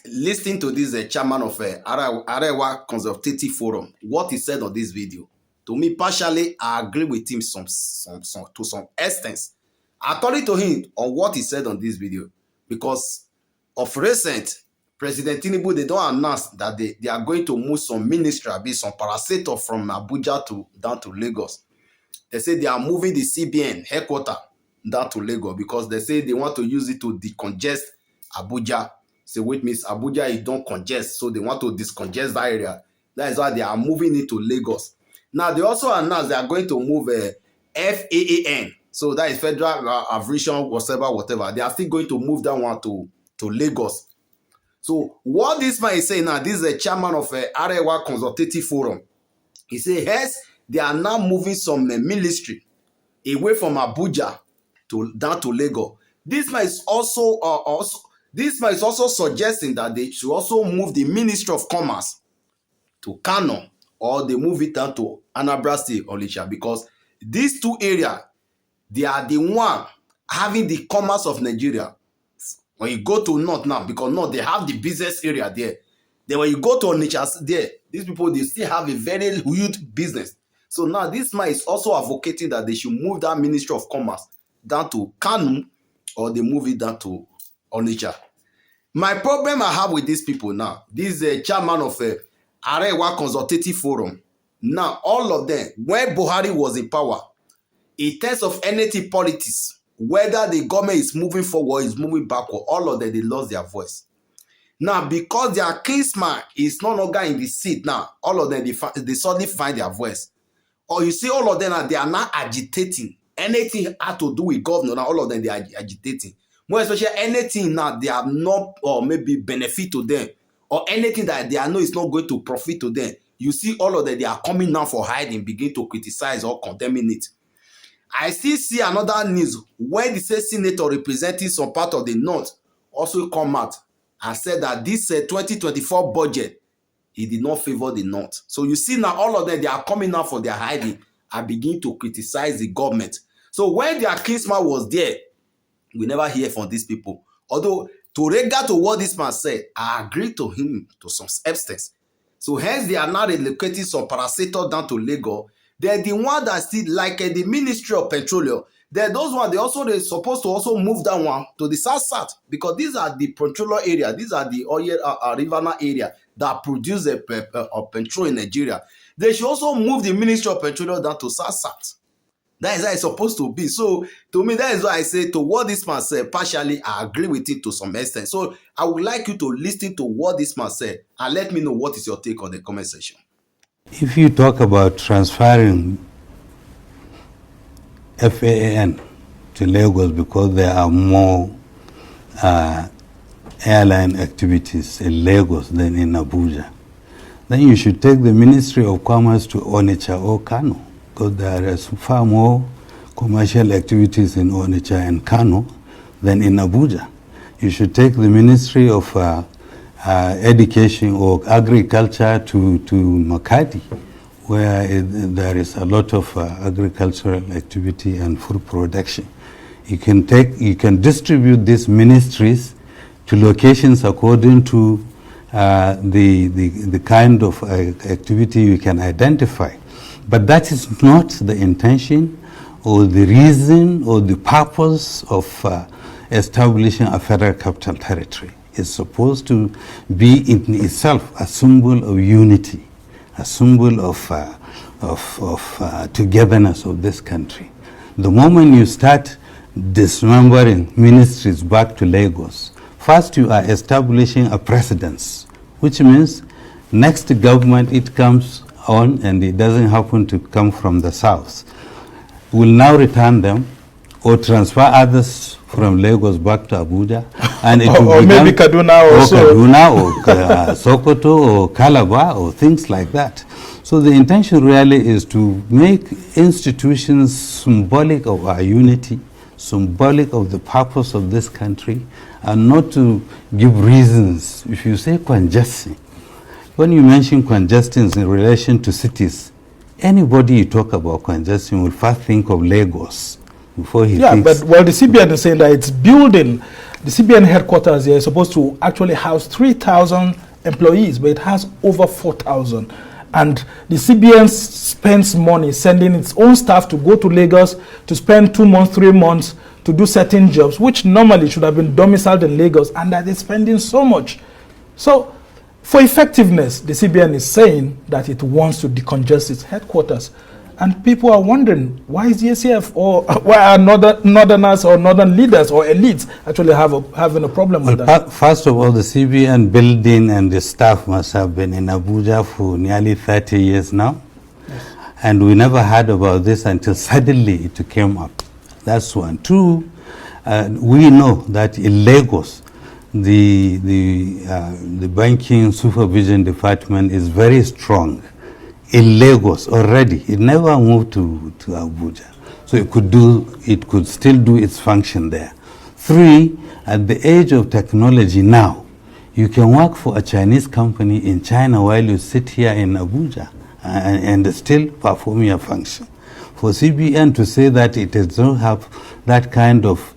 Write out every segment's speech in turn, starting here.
Listening to this chairman of Arewa Consultative Forum, what he said on this video, to me, partially, I agree with him to some extent. According to him, on what he said on this video, because of recent, President Tinubu, they don't announce that they are going to move some ministry, some parastatal from Abuja down to Lagos. They say they are moving the CBN headquarters down to Lagos because they say they want to use it to decongest Abuja. So which means Abuja is don't congest, so they want to discongest that area. That is why they are moving it to Lagos. Now they also announced they are going to move FAAN. So that is Federal Aviation, whatever. They are still going to move that one to Lagos. So what this man is saying now, this is a chairman of Arewa Consultative Forum. He said, yes, they are now moving some military away from Abuja down to Lagos. This man is also suggesting that they should also move the Ministry of Commerce to Kano, or they move it down to Anambra State, Onitsha, because these two areas, they are the one having the commerce of Nigeria. When you go to North now, because North, they have the business area there. Then when you go to Onitsha there, these people, they still have a very huge business. So now this man is also advocating that they should move that Ministry of Commerce down to Kano, or they move it down to Onitsha. My problem I have with these people now, this is a chairman of Arewa Consultative Forum. Now, all of them, when Buhari was in power, in terms of anything politics, whether the government is moving forward, is moving backward, all of them, they lost their voice. Now, because their kinsman is no longer in the seat now, all of them, they suddenly find their voice. Or you see all of them, they are now agitating. Anything had to do with governor, now all of them, they are agitating. More especially anything now they are not, or maybe benefit to them, or anything that they know is not going to profit to them. You see all of them, they are coming now for hiding, begin to criticize or condemning it. I still see another news where the state senator representing some part of the North also come out and said that this 2024 budget, he did not favor the North. So you see now all of them, they are coming now for their hiding and begin to criticize the government. So when their kinsman was there, we never hear from these people. Although, to regard to what this man said, I agree to him to some extent. So hence, they are now relocating some parastatal down to Lagos. They're the one that still, like the Ministry of Petroleum, they're those ones, they're supposed to also move that one to the south, because these are the petroleum area, these are the oil riverine area that produce petrol in Nigeria. They should also move the Ministry of Petroleum down to south. That is how it's supposed to be. So, to me, that is why I say to what this man said, partially, I agree with it to some extent. So, I would like you to listen to what this man said and let me know what is your take on the comment section. If you talk about transferring FAAN to Lagos because there are more airline activities in Lagos than in Abuja, then you should take the Ministry of Commerce to Onitsha or Kano, because there is far more commercial activities in Onitsha and Kano than in Abuja. You should take the Ministry of Education or Agriculture to Makati, where there is a lot of agricultural activity and food production. You can distribute these ministries to locations according to the kind of activity you can identify. But that is not the intention or the reason or the purpose of establishing a federal capital territory. It's supposed to be in itself a symbol of unity, a symbol of togetherness of this country. The moment you start dismembering ministries back to Lagos, first you are establishing a precedence, which means next government it comes on and it doesn't happen to come from the south, will now return them or transfer others from Lagos back to Abuja, and it will or maybe Kaduna also. Kaduna or Sokoto or Calabar or things like that. So the intention really is to make institutions symbolic of our unity, symbolic of the purpose of this country, and not to give reasons. If you say congestion, when you mention congestion in relation to cities, anybody you talk about congestion will first think of Lagos before he thinks. But the CBN is saying that it's building the CBN headquarters here is supposed to actually house 3,000 employees, but it has over 4,000. And the CBN spends money sending its own staff to go to Lagos to spend 2 months, 3 months to do certain jobs, which normally should have been domiciled in Lagos, and that they're spending so much. So, for effectiveness, the CBN is saying that it wants to decongest its headquarters. And people are wondering, why is the ACF or why are northerners or northern leaders or elites actually having a problem with that? First of all, the CBN building and the staff must have been in Abuja for nearly 30 years now. Yes. And we never heard about this until suddenly it came up. That's one. Two, we know that in Lagos, the banking supervision department is very strong in Lagos already. It never moved to Abuja, so it could still do its function there. Three, at the age of technology now, you can work for a Chinese company in China while you sit here in Abuja and still perform your function. For CBN to say that it does not have that kind of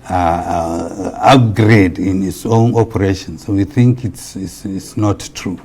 upgrade in its own operations, so we think it's not true.